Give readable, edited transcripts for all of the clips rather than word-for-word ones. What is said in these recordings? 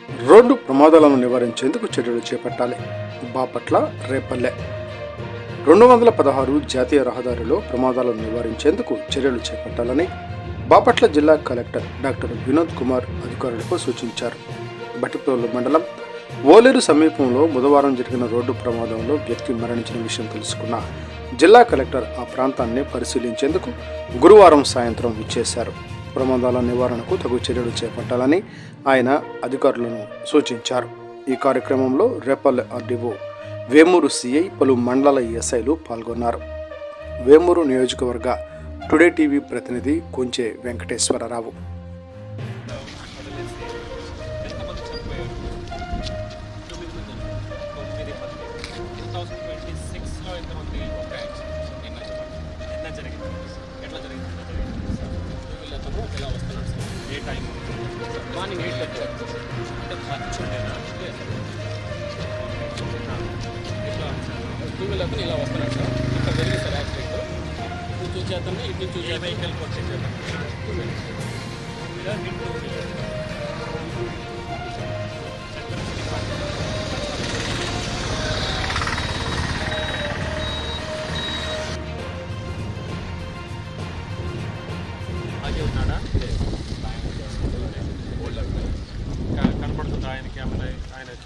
Road ప్రమాదాలను నివారించేందుకు చర్యలు చేపట్టాలి. బాపట్ల, రేపల్లె 216 జాతీయ రహదారిలో ప్రమాదాలను నివారించేందుకు చర్యలు చేపట్టాలని బాపట్ల జిల్లా కలెక్టర్ డాక్టర్ వినోద్ కుమార్ అధికారులకు సూచించారు. బటిప్రోలు మండలం ఓలేరు సమీపంలో బుధవారం జరిగిన రోడ్డు ప్రమాదంలో వ్యక్తి మరణించిన విషయం తెలుసుకున్న జిల్లా కలెక్టర్ ఆ ప్రాంతాన్ని పరిశీలించేందుకు గురువారం సాయంత్రం విచ్చేశారు. ప్రమాదాల నివారణకు తగు చర్యలు చేపట్టాలని ఆయన అధికారులను సూచించారు. ఈ కార్యక్రమంలో రేపల్లె ఆర్డీఓ, వేమూరు సిఐ, పలు మండల ఎస్ఐలు పాల్గొన్నారు. వేమూరు నియోజకవర్గ టుడే టీవీ ప్రతినిధి కొంచె వెంకటేశ్వరరావు. మార్నింగ్ 8:30 అంటే మంచి ఉండేనా ఇట్లా టూ వీలర్తో ఇలా వస్తున్నాడు సార్. ఇక్కడ జరిగింది సార్ యాక్సిడెంట్. ఇటు చూసేస్తాను, ఇటు చూసే వెహికల్ కొట్టేసేద్దాం. టూ వీలర్ అది ఉన్నాడా కనపడుతుందా? ఆయనకి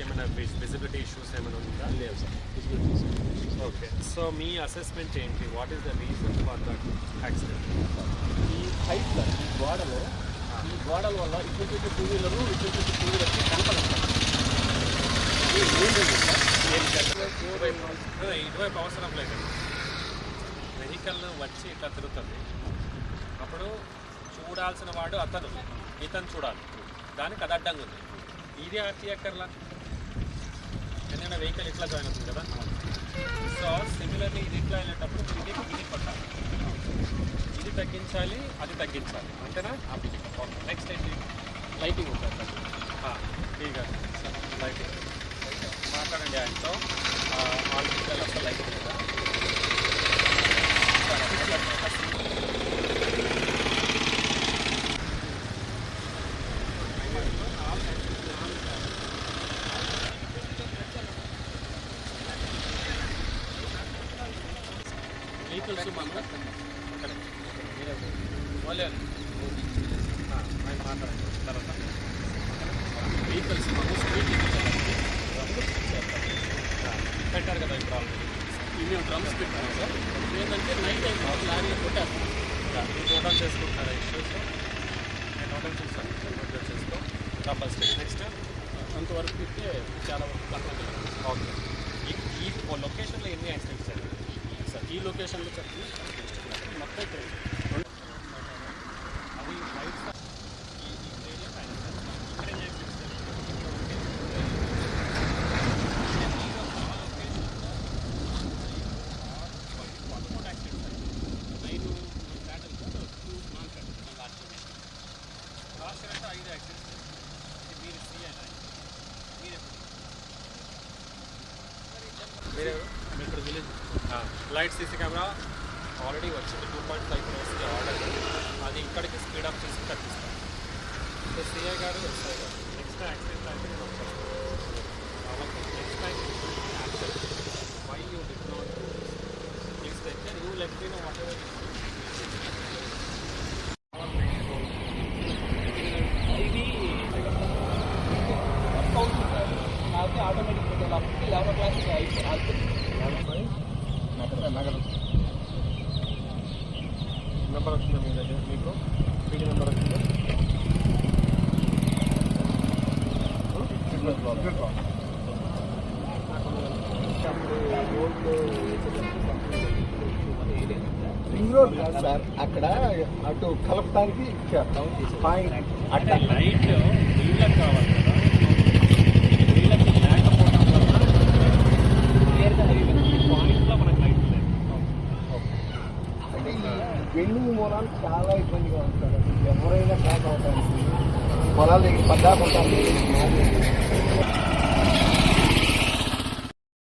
ఏమైనా విజిబిలిటీ ఇష్యూస్ ఏమైనా ఉందా? లేవు sir, visibility issues. Okay, so మీ అసెస్మెంట్ ఏంటి? What is the reason for that accident? ఈ హైట్ సార్, ఈ గోడల వల్ల ఇటు టూ వీలరు టూ వీలర్కి కనపడదు సార్. ఇటువైపు అవసరం లేదండి. వెహికల్ వచ్చి ఇట్లా తిరుగుతుంది, అప్పుడు చూడాల్సిన వాడు ఇతను చూడాలి. దానికి అది అడ్డంగా ఉంది. ఇది ఎక్కర్లా ఎందుకంటే వెహికల్ ఇట్లా జాయిన్ అవుతుంది కదా. సో సిమిలర్లీ ఇది ఇట్లా వెళ్ళేటప్పుడు ఇది కొట్టాలి, ఇది తగ్గించాలి, అది తగ్గించాలి, అంతేనా? నెక్స్ట్ ఏంటి? లైటింగ్ ఉంటుంది ఫ్రీగా లైటింగ్ మాట్లాడండి ఆయనతో. ఆల్రెడీ అసలు లైటింగ్ లేదా వెహికల్స్ మనం ఆయన మాట్లాడండి తర్వాత. వెహికల్స్ మనం స్పీడ్ పెట్టారు కదా ఇప్పుడు ఆల్రెడీ. మేము డ్రమ్స్ పెట్టాము సార్. ఏంటంటే నైట్ టైం లారీలో కొట్టేస్తాం. మీరు నోటల్ చేసుకుంటున్నారా ఇష్యూస్? నేను నోటల్ చేస్తాను, నోటల్ చేసుకో కంపల్సరీ. నెక్స్ట్ అంతవరకు పెడితే చాలా వరకు కంట్రోల్. ఓకే, ఈ లొకేషన్లో ఎన్ని యాక్సిడెంట్స్ అండి సార్? ఈ లొకేషన్లో చెప్పి మొత్తం ఇక్కడ అది లైట్స్ ఇక్కడ village light CC camera already వచ్చింది. 2.5 crores ఆర్డర్. అది ఇక్కడికి స్పీడప్ చేసి కట్టిస్తాం. సో సిఐ గారు, ఎస్ఐ గారు నెక్స్ట్ యాక్సిడెంట్ అంటే నేను వచ్చాను. Next time why you did not please take care. You let me know whatever ఇది ఆటోమేటిక్ ఎవరో క్లాస్ నెంబర్ వచ్చిందా మీ దగ్గర? మీకు పీడీ నెంబర్ వచ్చిందా? రింగ్ రోడ్ కాదు సార్, అక్కడ అటు కలపడానికి పాయింట్ అట్లా లైట్ వీళ్ళకి కావాలి కదా. వీళ్ళకి లేకపోవడం వల్ల పాయింట్లో మనకు లైట్ లేదు. అంటే ఈ వెండింగ్ మూలాలు చాలా ఇబ్బందిగా ఉంటారు. ఎవరైనా ట్రాక్ అవడానికి పొలాలు పడ్డా